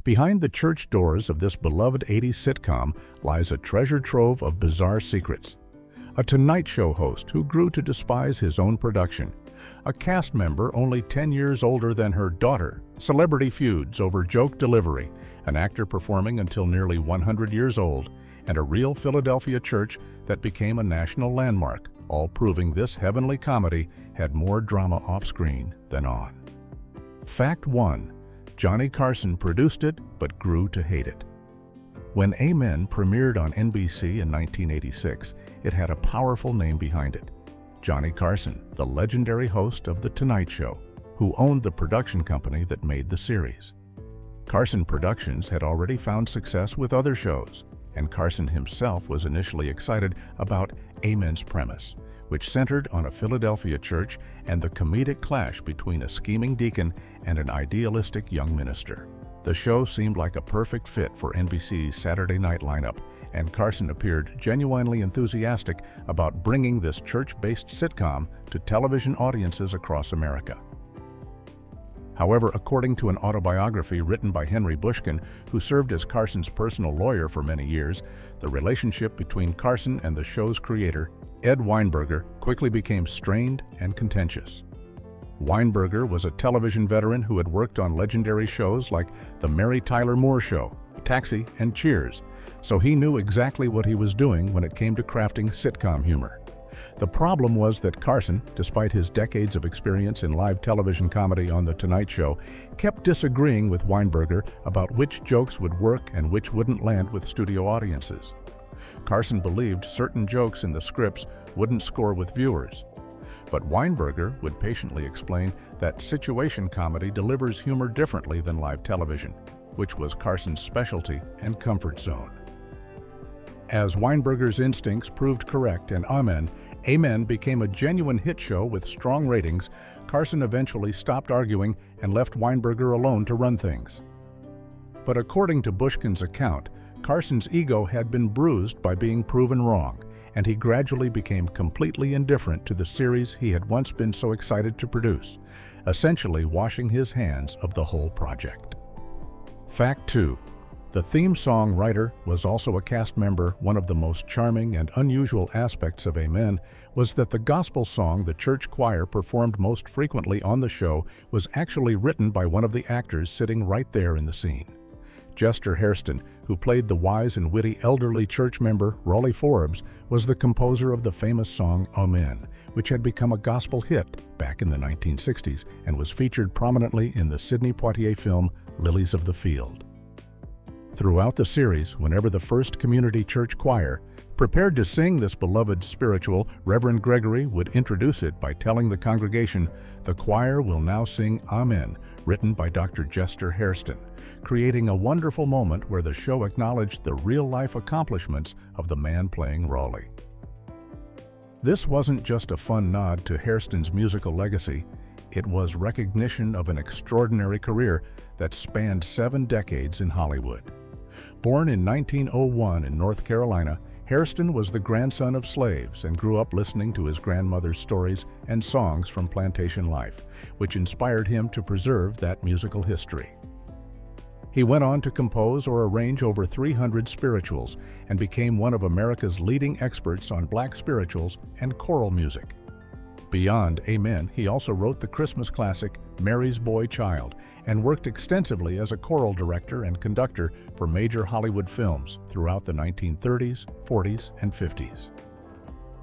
Behind the church doors of this beloved 80s sitcom lies a treasure trove of bizarre secrets. A Tonight Show host who grew to despise his own production. A cast member only 10 years older than her daughter. Celebrity feuds over joke delivery. An actor performing until nearly 100 years old. And a real Philadelphia church that became a national landmark, all proving this heavenly comedy had more drama off-screen than on. Fact 1. Johnny Carson produced it, but grew to hate it. When Amen premiered on NBC in 1986, it had a powerful name behind it. Johnny Carson, the legendary host of The Tonight Show, who owned the production company that made the series. Carson Productions had already found success with other shows, and Carson himself was initially excited about Amen's premise, which centered on a Philadelphia church and the comedic clash between a scheming deacon and an idealistic young minister. The show seemed like a perfect fit for NBC's Saturday night lineup, and Carson appeared genuinely enthusiastic about bringing this church-based sitcom to television audiences across America. However, according to an autobiography written by Henry Bushkin, who served as Carson's personal lawyer for many years, the relationship between Carson and the show's creator, Ed Weinberger, quickly became strained and contentious. Weinberger was a television veteran who had worked on legendary shows like The Mary Tyler Moore Show, Taxi, and Cheers, so he knew exactly what he was doing when it came to crafting sitcom humor. The problem was that Carson, despite his decades of experience in live television comedy on The Tonight Show, kept disagreeing with Weinberger about which jokes would work and which wouldn't land with studio audiences. Carson believed certain jokes in the scripts wouldn't score with viewers. But Weinberger would patiently explain that situation comedy delivers humor differently than live television, which was Carson's specialty and comfort zone. As Weinberger's instincts proved correct and Amen became a genuine hit show with strong ratings, Carson eventually stopped arguing and left Weinberger alone to run things. But according to Bushkin's account, Carson's ego had been bruised by being proven wrong, and he gradually became completely indifferent to the series he had once been so excited to produce, essentially washing his hands of the whole project. Fact 2. The theme song writer was also a cast member. One of the most charming and unusual aspects of Amen was that the gospel song the church choir performed most frequently on the show was actually written by one of the actors sitting right there in the scene. Jester Hairston, who played the wise and witty elderly church member Raleigh Forbes, was the composer of the famous song Amen, which had become a gospel hit back in the 1960s and was featured prominently in the Sidney Poitier film Lilies of the Field. Throughout the series, whenever the First Community Church Choir prepared to sing this beloved spiritual, Reverend Gregory would introduce it by telling the congregation, "The choir will now sing Amen," written by Dr. Jester Hairston, creating a wonderful moment where the show acknowledged the real-life accomplishments of the man playing Raleigh. This wasn't just a fun nod to Hairston's musical legacy, it was recognition of an extraordinary career that spanned 7 decades in Hollywood. Born in 1901 in North Carolina, Hairston was the grandson of slaves and grew up listening to his grandmother's stories and songs from plantation life, which inspired him to preserve that musical history. He went on to compose or arrange over 300 spirituals and became one of America's leading experts on black spirituals and choral music. Beyond Amen, he also wrote the Christmas classic Mary's Boy Child and worked extensively as a choral director and conductor for major Hollywood films throughout the 1930s, 40s, and 50s.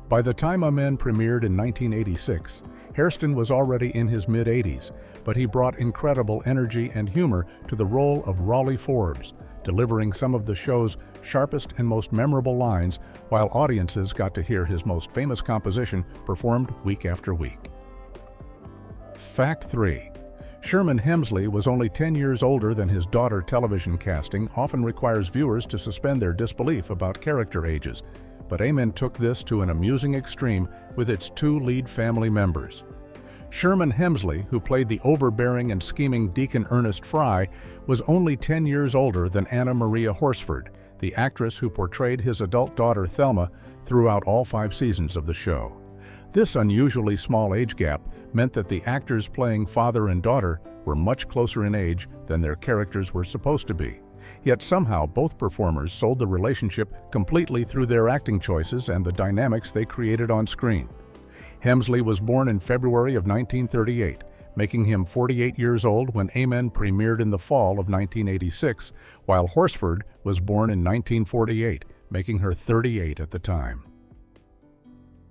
By the time Amen premiered in 1986, Hairston was already in his mid-80s, but he brought incredible energy and humor to the role of Raleigh Forbes, delivering some of the show's sharpest and most memorable lines while audiences got to hear his most famous composition performed week after week. Fact 3. Sherman Hemsley was only 10 years older than his daughter. Television casting often requires viewers to suspend their disbelief about character ages, but Amen took this to an amusing extreme with its 2 lead family members. Sherman Hemsley, who played the overbearing and scheming Deacon Ernest Fry, was only 10 years older than Anna Maria Horsford, the actress who portrayed his adult daughter Thelma throughout all 5 seasons of the show. This unusually small age gap meant that the actors playing father and daughter were much closer in age than their characters were supposed to be. Yet somehow both performers sold the relationship completely through their acting choices and the dynamics they created on screen. Hemsley was born in February of 1938, making him 48 years old when Amen premiered in the fall of 1986, while Horsford was born in 1948, making her 38 at the time.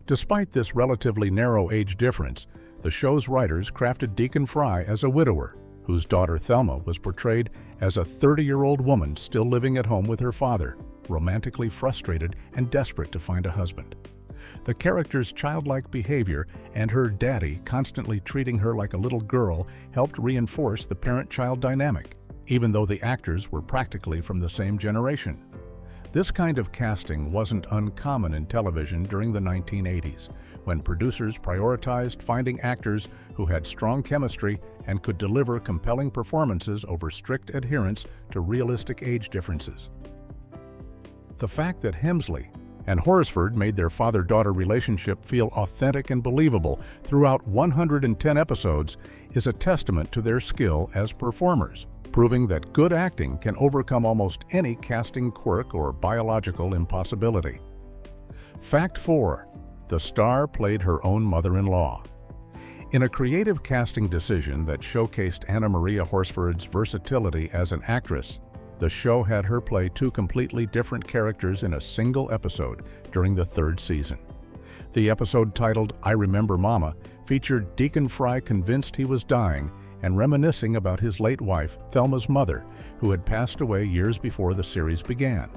Despite this relatively narrow age difference, the show's writers crafted Deacon Fry as a widower, whose daughter Thelma was portrayed as a 30-year-old woman still living at home with her father, romantically frustrated and desperate to find a husband. The character's childlike behavior and her daddy constantly treating her like a little girl helped reinforce the parent-child dynamic, even though the actors were practically from the same generation. This kind of casting wasn't uncommon in television during the 1980s, when producers prioritized finding actors who had strong chemistry and could deliver compelling performances over strict adherence to realistic age differences. The fact that Hemsley and Horsford made their father-daughter relationship feel authentic and believable throughout 110 episodes is a testament to their skill as performers, proving that good acting can overcome almost any casting quirk or biological impossibility. Fact 4. The star played her own mother-in-law. In a creative casting decision that showcased Anna Maria Horsford's versatility as an actress, the show had her play two completely different characters in a single episode during the third season. The episode titled I Remember Mama featured Deacon Fry convinced he was dying and reminiscing about his late wife, Thelma's mother, who had passed away years before the series began.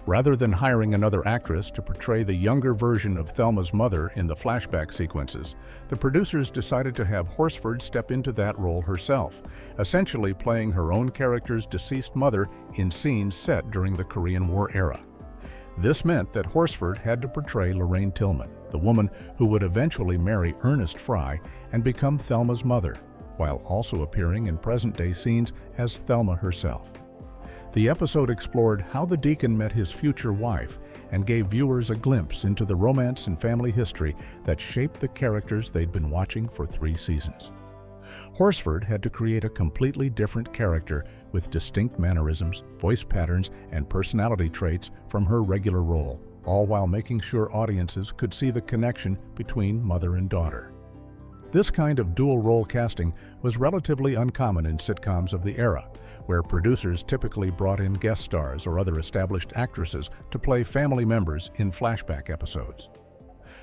Rather than hiring another actress to portray the younger version of Thelma's mother in the flashback sequences, the producers decided to have Horsford step into that role herself, essentially playing her own character's deceased mother in scenes set during the Korean War era. This meant that Horsford had to portray Lorraine Tillman, the woman who would eventually marry Ernest Fry and become Thelma's mother, while also appearing in present-day scenes as Thelma herself. The episode explored how the deacon met his future wife and gave viewers a glimpse into the romance and family history that shaped the characters they'd been watching for 3 seasons. Horsford had to create a completely different character with distinct mannerisms, voice patterns, and personality traits from her regular role, all while making sure audiences could see the connection between mother and daughter. This kind of dual-role casting was relatively uncommon in sitcoms of the era, where producers typically brought in guest stars or other established actresses to play family members in flashback episodes.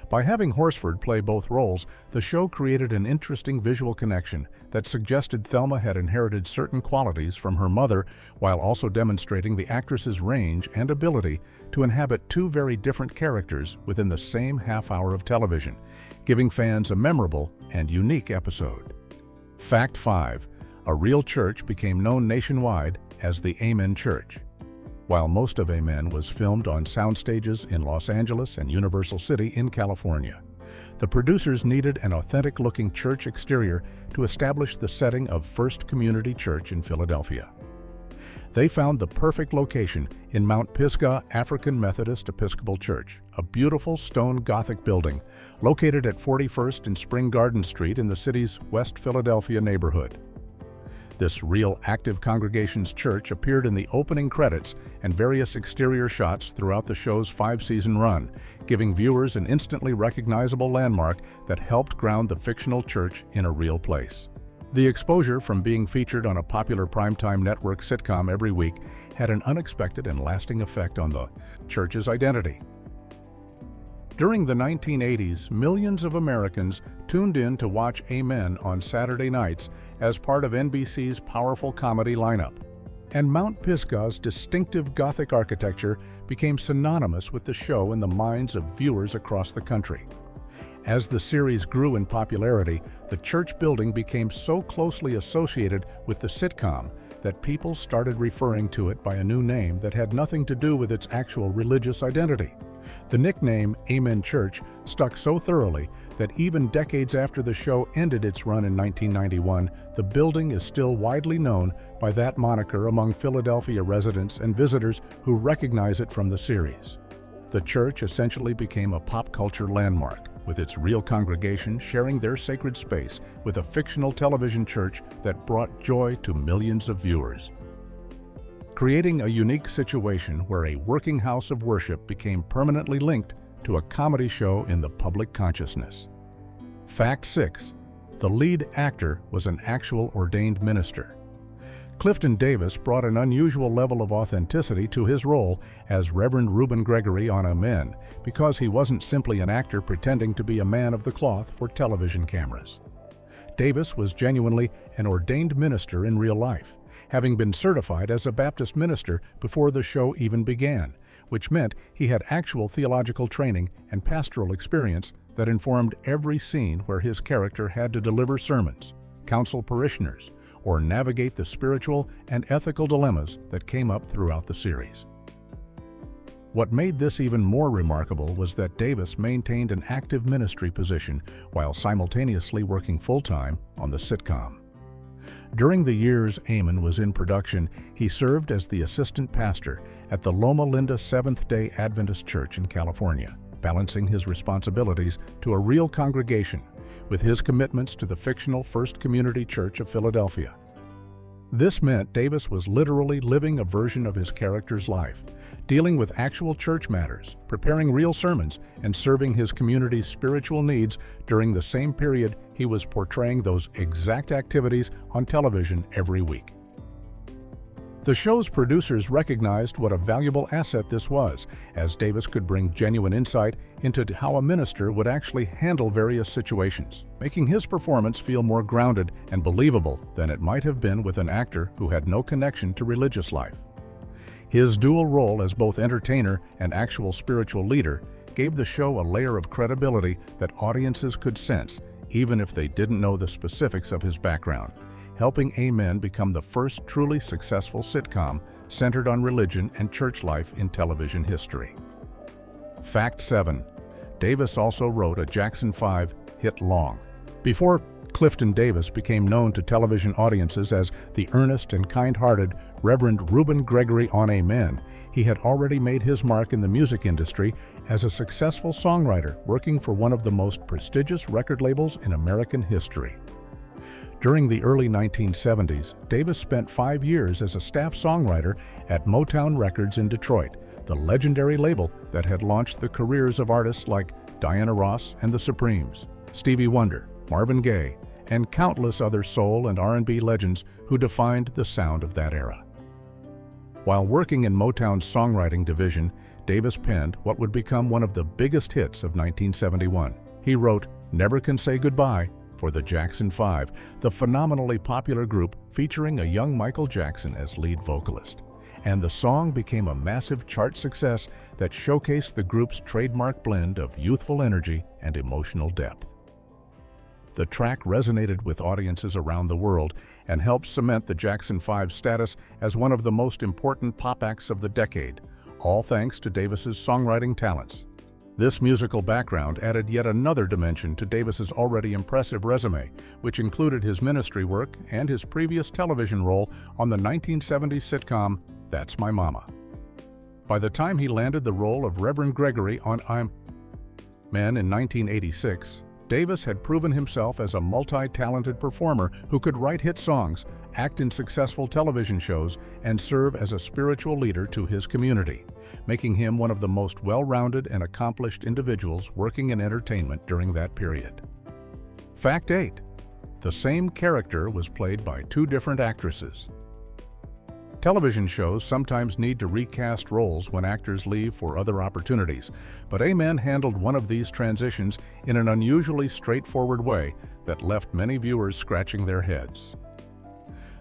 By having Horsford play both roles, the show created an interesting visual connection that suggested Thelma had inherited certain qualities from her mother, while also demonstrating the actress's range and ability to inhabit two very different characters within the same half-hour of television, giving fans a memorable and unique episode. Fact 5. A real church became known nationwide as the Amen Church. While most of Amen was filmed on soundstages in Los Angeles and Universal City in California, the producers needed an authentic-looking church exterior to establish the setting of First Community Church in Philadelphia. They found the perfect location in Mount Pisgah African Methodist Episcopal Church, a beautiful stone Gothic building located at 41st and Spring Garden Street in the city's West Philadelphia neighborhood. This real active congregation's church appeared in the opening credits and various exterior shots throughout the show's 5-season run, giving viewers an instantly recognizable landmark that helped ground the fictional church in a real place. The exposure from being featured on a popular primetime network sitcom every week had an unexpected and lasting effect on the church's identity. During the 1980s, millions of Americans tuned in to watch Amen on Saturday nights as part of NBC's powerful comedy lineup. And Mount Pisgah's distinctive Gothic architecture became synonymous with the show in the minds of viewers across the country. As the series grew in popularity, the church building became so closely associated with the sitcom that people started referring to it by a new name that had nothing to do with its actual religious identity. The nickname Amen Church stuck so thoroughly that even decades after the show ended its run in 1991, the building is still widely known by that moniker among Philadelphia residents and visitors who recognize it from the series. The church essentially became a pop culture landmark, with its real congregation sharing their sacred space with a fictional television church that brought joy to millions of viewers, creating a unique situation where a working house of worship became permanently linked to a comedy show in the public consciousness. Fact 6. The lead actor was an actual ordained minister. Clifton Davis brought an unusual level of authenticity to his role as Reverend Reuben Gregory on Amen because he wasn't simply an actor pretending to be a man of the cloth for television cameras. Davis was genuinely an ordained minister in real life, having been certified as a Baptist minister before the show even began, which meant he had actual theological training and pastoral experience that informed every scene where his character had to deliver sermons, counsel parishioners, or navigate the spiritual and ethical dilemmas that came up throughout the series. What made this even more remarkable was that Davis maintained an active ministry position while simultaneously working full-time on the sitcom. During the years Amen was in production, he served as the assistant pastor at the Loma Linda Seventh-day Adventist Church in California, balancing his responsibilities to a real congregation with his commitments to the fictional First Community Church of Philadelphia. This meant Davis was literally living a version of his character's life, dealing with actual church matters, preparing real sermons, and serving his community's spiritual needs during the same period he was portraying those exact activities on television every week. The show's producers recognized what a valuable asset this was, as Davis could bring genuine insight into how a minister would actually handle various situations, making his performance feel more grounded and believable than it might have been with an actor who had no connection to religious life. His dual role as both entertainer and actual spiritual leader gave the show a layer of credibility that audiences could sense, even if they didn't know the specifics of his background, helping Amen become the first truly successful sitcom centered on religion and church life in television history. Fact 7. Davis also wrote a Jackson 5 hit Long. Before Clifton Davis became known to television audiences as the earnest and kind-hearted Reverend Reuben Gregory on Amen, he had already made his mark in the music industry as a successful songwriter working for one of the most prestigious record labels in American history. During the early 1970s, Davis spent 5 years as a staff songwriter at Motown Records in Detroit, the legendary label that had launched the careers of artists like Diana Ross and the Supremes, Stevie Wonder, Marvin Gaye, and countless other soul and R&B legends who defined the sound of that era. While working in Motown's songwriting division, Davis penned what would become one of the biggest hits of 1971. He wrote "Never Can Say Goodbye" for the Jackson 5, the phenomenally popular group featuring a young Michael Jackson as lead vocalist. And the song became a massive chart success that showcased the group's trademark blend of youthful energy and emotional depth. The track resonated with audiences around the world and helped cement the Jackson 5's status as one of the most important pop acts of the decade, all thanks to Davis's songwriting talents. This musical background added yet another dimension to Davis's already impressive resume, which included his ministry work and his previous television role on the 1970s sitcom That's My Mama. By the time he landed the role of Reverend Gregory on Amen in 1986, Davis had proven himself as a multi-talented performer who could write hit songs, act in successful television shows, and serve as a spiritual leader to his community, making him one of the most well-rounded and accomplished individuals working in entertainment during that period. Fact 8. The same character was played by 2 different actresses. Television shows sometimes need to recast roles when actors leave for other opportunities, but Amen handled one of these transitions in an unusually straightforward way that left many viewers scratching their heads.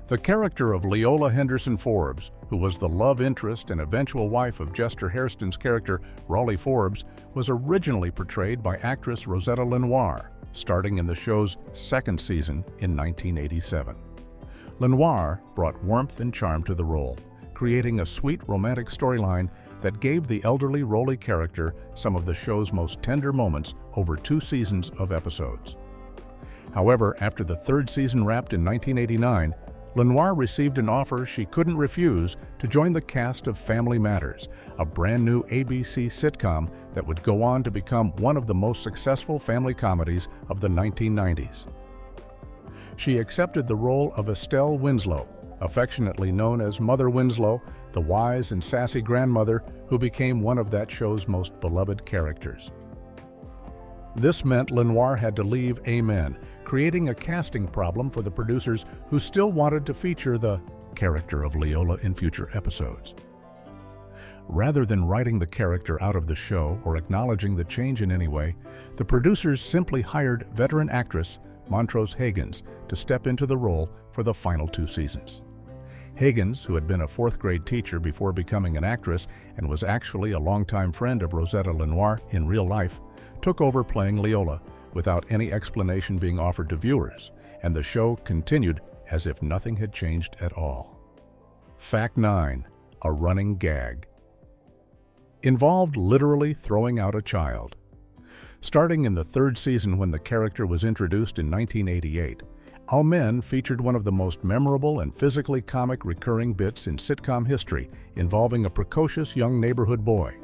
The character of Leola Henderson Forbes, who was the love interest and eventual wife of Jester Hairston's character Raleigh Forbes, was originally portrayed by actress Rosetta Lenoir, starting in the show's 2nd season in 1987. Lenoir brought warmth and charm to the role, creating a sweet romantic storyline that gave the elderly Raleigh character some of the show's most tender moments over 2 seasons of episodes. However, after the 3rd season wrapped in 1989, Lenoir received an offer she couldn't refuse to join the cast of Family Matters, a brand new ABC sitcom that would go on to become one of the most successful family comedies of the 1990s. She accepted the role of Estelle Winslow, affectionately known as Mother Winslow, the wise and sassy grandmother who became one of that show's most beloved characters. This meant Lenoir had to leave Amen, creating a casting problem for the producers who still wanted to feature the character of Leola in future episodes. Rather than writing the character out of the show or acknowledging the change in any way, the producers simply hired veteran actress Montrose Higgins to step into the role for the final 2 seasons. Higgins, who had been a 4th-grade teacher before becoming an actress and was actually a longtime friend of Rosetta Lenoir in real life, took over playing Leola without any explanation being offered to viewers, and the show continued as if nothing had changed at all. Fact 9. A running gag. Involved literally throwing out a child. Starting in the 3rd season when the character was introduced in 1988, Amen featured one of the most memorable and physically comic recurring bits in sitcom history involving a precocious young neighborhood boy.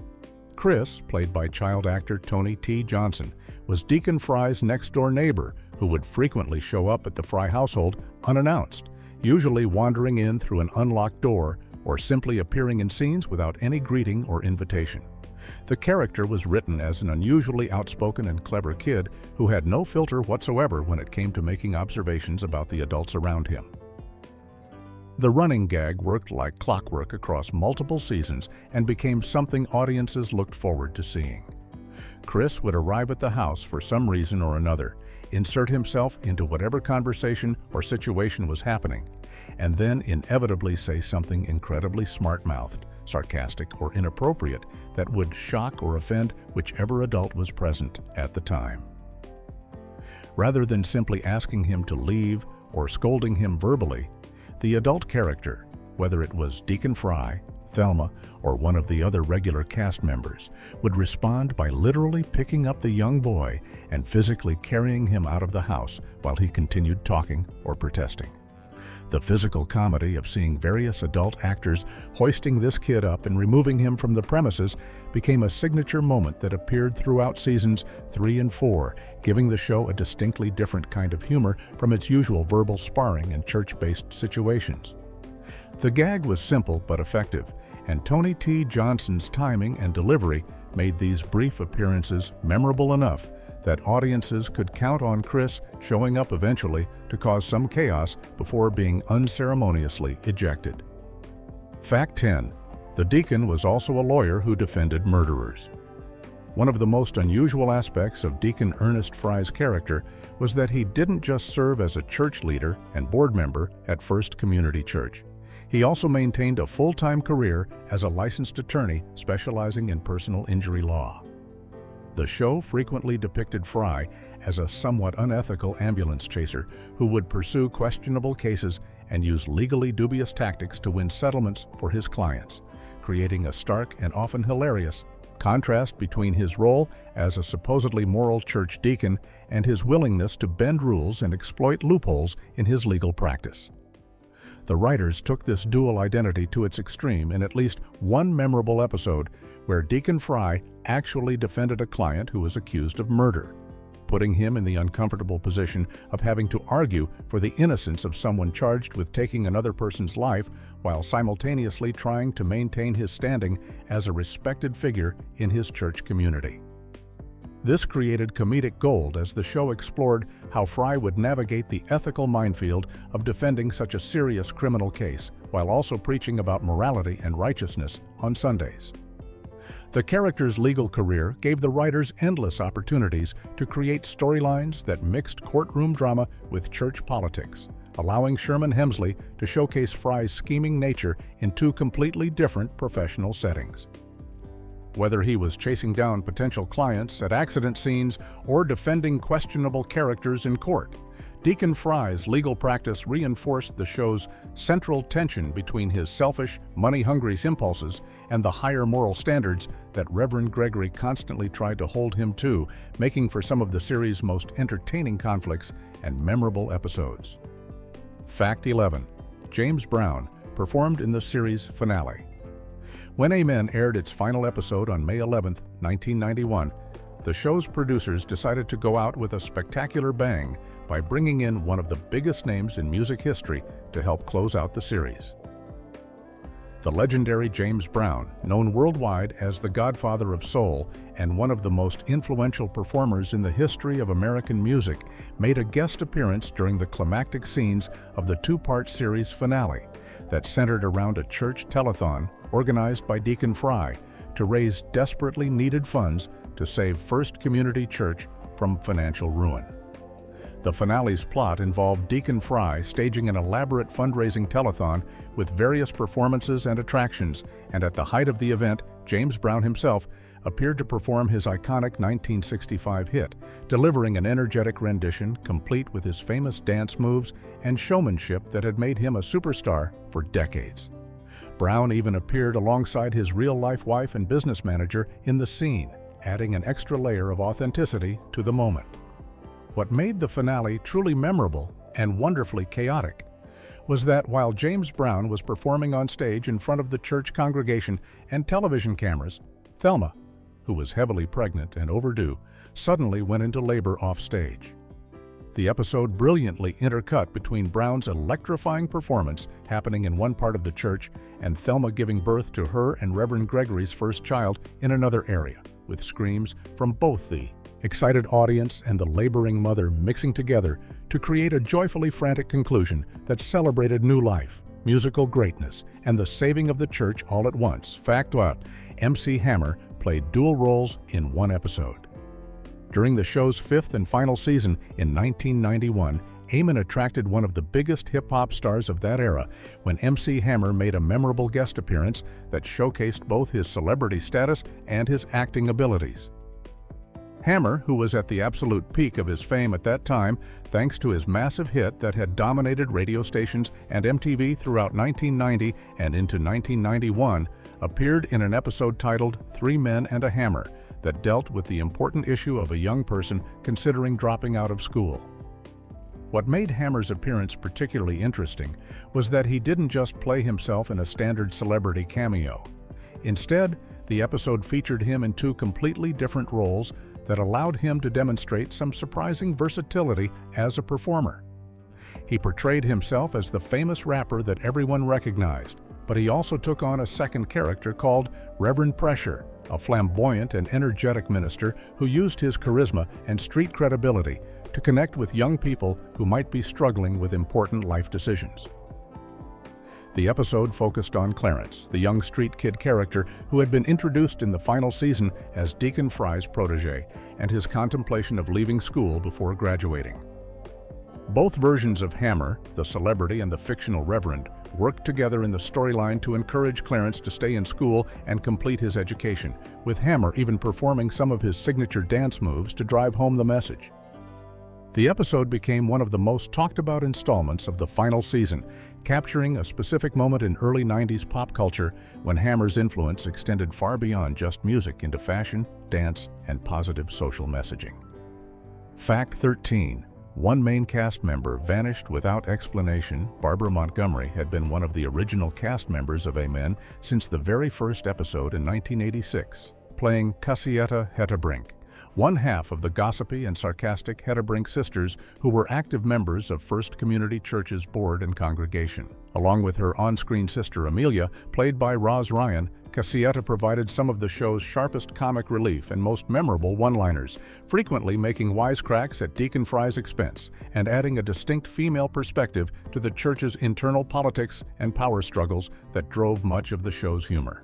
Chris, played by child actor Tony T. Johnson, was Deacon Fry's next-door neighbor who would frequently show up at the Fry household unannounced, usually wandering in through an unlocked door or simply appearing in scenes without any greeting or invitation. The character was written as an unusually outspoken and clever kid who had no filter whatsoever when it came to making observations about the adults around him. The running gag worked like clockwork across multiple seasons and became something audiences looked forward to seeing. Chris would arrive at the house for some reason or another, insert himself into whatever conversation or situation was happening, and then inevitably say something incredibly smart-mouthed, sarcastic, or inappropriate that would shock or offend whichever adult was present at the time. Rather than simply asking him to leave or scolding him verbally, the adult character, whether it was Deacon Fry, Thelma, or one of the other regular cast members, would respond by literally picking up the young boy and physically carrying him out of the house while he continued talking or protesting. The physical comedy of seeing various adult actors hoisting this kid up and removing him from the premises became a signature moment that appeared throughout seasons 3 and 4, giving the show a distinctly different kind of humor from its usual verbal sparring and church-based situations. The gag was simple but effective, and Tony T. Johnson's timing and delivery made these brief appearances memorable enough that audiences could count on Chris showing up eventually to cause some chaos before being unceremoniously ejected. Fact 10. The deacon was also a lawyer who defended murderers. One of the most unusual aspects of Deacon Ernest Fry's character was that he didn't just serve as a church leader and board member at First Community Church. He also maintained a full-time career as a licensed attorney specializing in personal injury law. The show frequently depicted Fry as a somewhat unethical ambulance chaser who would pursue questionable cases and use legally dubious tactics to win settlements for his clients, creating a stark and often hilarious contrast between his role as a supposedly moral church deacon and his willingness to bend rules and exploit loopholes in his legal practice. The writers took this dual identity to its extreme in at least one memorable episode where Deacon Fry actually defended a client who was accused of murder, putting him in the uncomfortable position of having to argue for the innocence of someone charged with taking another person's life while simultaneously trying to maintain his standing as a respected figure in his church community. This created comedic gold as the show explored how Fry would navigate the ethical minefield of defending such a serious criminal case while also preaching about morality and righteousness on Sundays. The character's legal career gave the writers endless opportunities to create storylines that mixed courtroom drama with church politics, allowing Sherman Hemsley to showcase Fry's scheming nature in 2 completely different professional settings. Whether he was chasing down potential clients at accident scenes or defending questionable characters in court, Deacon Fry's legal practice reinforced the show's central tension between his selfish, money-hungry impulses and the higher moral standards that Reverend Gregory constantly tried to hold him to, making for some of the series' most entertaining conflicts and memorable episodes. Fact 11. James Brown, performed in the series finale. When Amen aired its final episode on May 11, 1991, the show's producers decided to go out with a spectacular bang by bringing in one of the biggest names in music history to help close out the series. The legendary James Brown, known worldwide as the Godfather of Soul and one of the most influential performers in the history of American music, made a guest appearance during the climactic scenes of the two-part series finale that centered around a church telethon organized by Deacon Fry to raise desperately needed funds to save First Community Church from financial ruin. The finale's plot involved Deacon Fry staging an elaborate fundraising telethon with various performances and attractions, and at the height of the event, James Brown himself appeared to perform his iconic 1965 hit, delivering an energetic rendition complete with his famous dance moves and showmanship that had made him a superstar for decades. Brown even appeared alongside his real-life wife and business manager in the scene, adding an extra layer of authenticity to the moment. What made the finale truly memorable and wonderfully chaotic was that while James Brown was performing on stage in front of the church congregation and television cameras, Thelma, who was heavily pregnant and overdue, suddenly went into labor off stage. The episode brilliantly intercut between Brown's electrifying performance happening in one part of the church and Thelma giving birth to her and Reverend Gregory's first child in another area, with screams from both the excited audience and the laboring mother mixing together to create a joyfully frantic conclusion that celebrated new life, musical greatness, and the saving of the church all at once. Fact what? MC Hammer played dual roles in one episode. During the show's fifth and final season in 1991, Amen attracted one of the biggest hip-hop stars of that era when MC Hammer made a memorable guest appearance that showcased both his celebrity status and his acting abilities. Hammer, who was at the absolute peak of his fame at that time thanks to his massive hit that had dominated radio stations and MTV throughout 1990 and into 1991, appeared in an episode titled 3 Men and a Hammer that dealt with the important issue of a young person considering dropping out of school. What made Hammer's appearance particularly interesting was that he didn't just play himself in a standard celebrity cameo. Instead, the episode featured him in two completely different roles that allowed him to demonstrate some surprising versatility as a performer. He portrayed himself as the famous rapper that everyone recognized, but he also took on a second character called Reverend Pressure, a flamboyant and energetic minister who used his charisma and street credibility to connect with young people who might be struggling with important life decisions. The episode focused on Clarence, the young street kid character who had been introduced in the final season as Deacon Fry's protege, and his contemplation of leaving school before graduating. Both versions of Hammer, the celebrity and the fictional Reverend, worked together in the storyline to encourage Clarence to stay in school and complete his education, with Hammer even performing some of his signature dance moves to drive home the message. The episode became one of the most talked about installments of the final season, capturing a specific moment in early 90s pop culture when Hammer's influence extended far beyond just music into fashion, dance, and positive social messaging. Fact 13. One main cast member vanished without explanation. Barbara Montgomery had been one of the original cast members of Amen since the very first episode in 1986, playing Cassietta Hettebrink, one half of the gossipy and sarcastic Hettebrink sisters who were active members of First Community Church's board and congregation. Along with her on-screen sister Amelia, played by Roz Ryan, Cassietta provided some of the show's sharpest comic relief and most memorable one-liners, frequently making wisecracks at Deacon Fry's expense and adding a distinct female perspective to the church's internal politics and power struggles that drove much of the show's humor.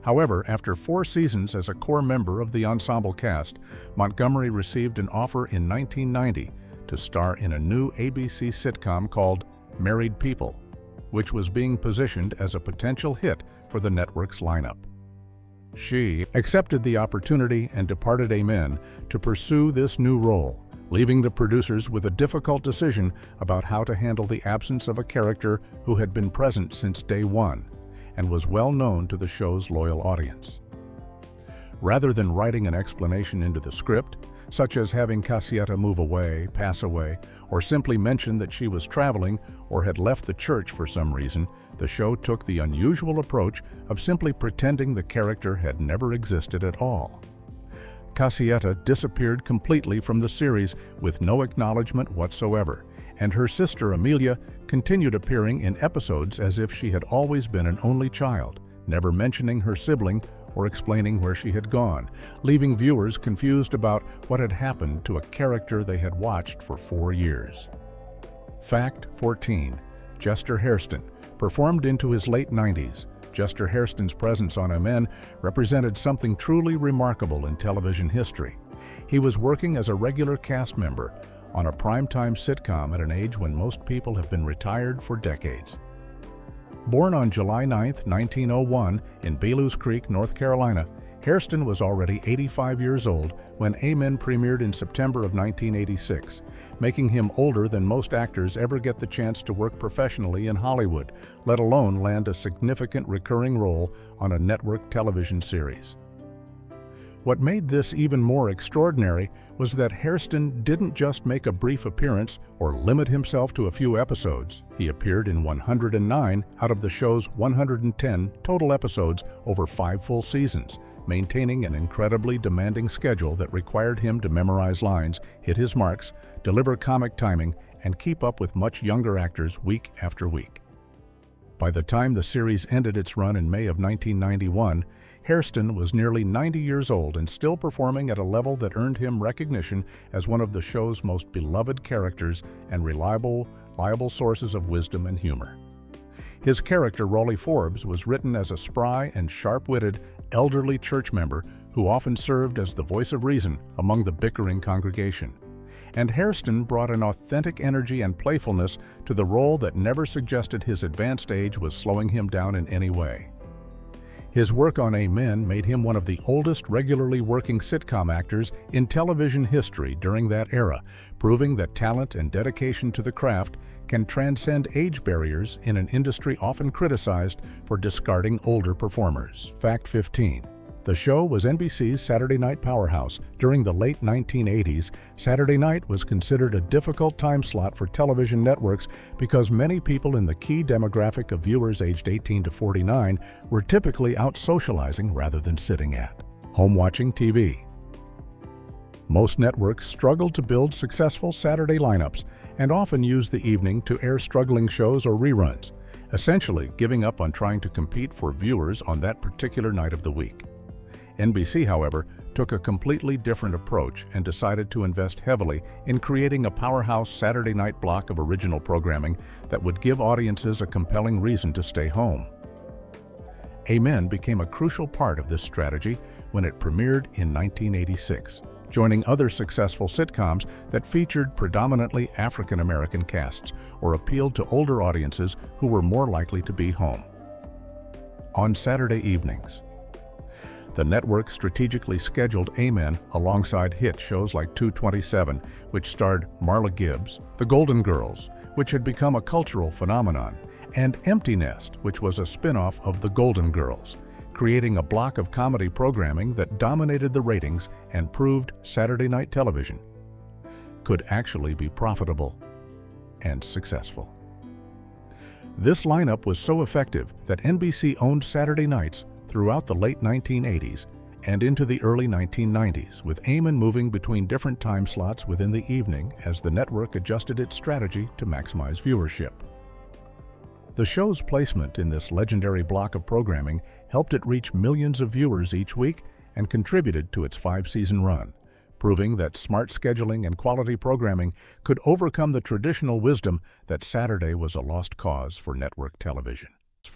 However, after 4 seasons as a core member of the ensemble cast, Montgomery received an offer in 1990 to star in a new ABC sitcom called Married People, which was being positioned as a potential hit for the network's lineup. She accepted the opportunity and departed Amen to pursue this new role, leaving the producers with a difficult decision about how to handle the absence of a character who had been present since day one and was well known to the show's loyal audience. Rather than writing an explanation into the script, such as having Casieta move away, pass away, or simply mention that she was traveling or had left the church for some reason, the show took the unusual approach of simply pretending the character had never existed at all. Casieta disappeared completely from the series with no acknowledgement whatsoever, and her sister Amelia continued appearing in episodes as if she had always been an only child, never mentioning her sibling or explaining where she had gone, leaving viewers confused about what had happened to a character they had watched for 4 years. Fact 14. Chester Hairston, performed into his late 90s. Chester Hairston's presence on MN represented something truly remarkable in television history. He was working as a regular cast member on a primetime sitcom at an age when most people have been retired for decades. Born on July 9, 1901, in Belu's Creek, North Carolina, Hairston was already 85 years old when Amen premiered in September of 1986, making him older than most actors ever get the chance to work professionally in Hollywood, let alone land a significant recurring role on a network television series. What made this even more extraordinary was that Hairston didn't just make a brief appearance or limit himself to a few episodes. He appeared in 109 out of the show's 110 total episodes over 5 full seasons, maintaining an incredibly demanding schedule that required him to memorize lines, hit his marks, deliver comic timing, and keep up with much younger actors week after week. By the time the series ended its run in May of 1991, Hairston was nearly 90 years old and still performing at a level that earned him recognition as one of the show's most beloved characters and reliable sources of wisdom and humor. His character, Rolly Forbes, was written as a spry and sharp-witted elderly church member who often served as the voice of reason among the bickering congregation. And Hairston brought an authentic energy and playfulness to the role that never suggested his advanced age was slowing him down in any way. His work on Amen made him one of the oldest regularly working sitcom actors in television history during that era, proving that talent and dedication to the craft can transcend age barriers in an industry often criticized for discarding older performers. Fact 15. The show was NBC's Saturday night powerhouse. During the late 1980s, Saturday night was considered a difficult time slot for television networks because many people in the key demographic of viewers aged 18 to 49 were typically out socializing rather than sitting at home watching TV. Most networks struggled to build successful Saturday lineups and often used the evening to air struggling shows or reruns, essentially giving up on trying to compete for viewers on that particular night of the week. NBC, however, took a completely different approach and decided to invest heavily in creating a powerhouse Saturday night block of original programming that would give audiences a compelling reason to stay home. Amen became a crucial part of this strategy when it premiered in 1986, joining other successful sitcoms that featured predominantly African American casts or appealed to older audiences who were more likely to be home. On Saturday evenings, the network strategically scheduled Amen alongside hit shows like 227, which starred Marla Gibbs, The Golden Girls, which had become a cultural phenomenon, and Empty Nest, which was a spin-off of The Golden Girls, creating a block of comedy programming that dominated the ratings and proved Saturday night television could actually be profitable and successful. This lineup was so effective that NBC owned Saturday nights throughout the late 1980s and into the early 1990s, with Amen moving between different time slots within the evening as the network adjusted its strategy to maximize viewership. The show's placement in this legendary block of programming helped it reach millions of viewers each week and contributed to its 5-season run, proving that smart scheduling and quality programming could overcome the traditional wisdom that Saturday was a lost cause for network television.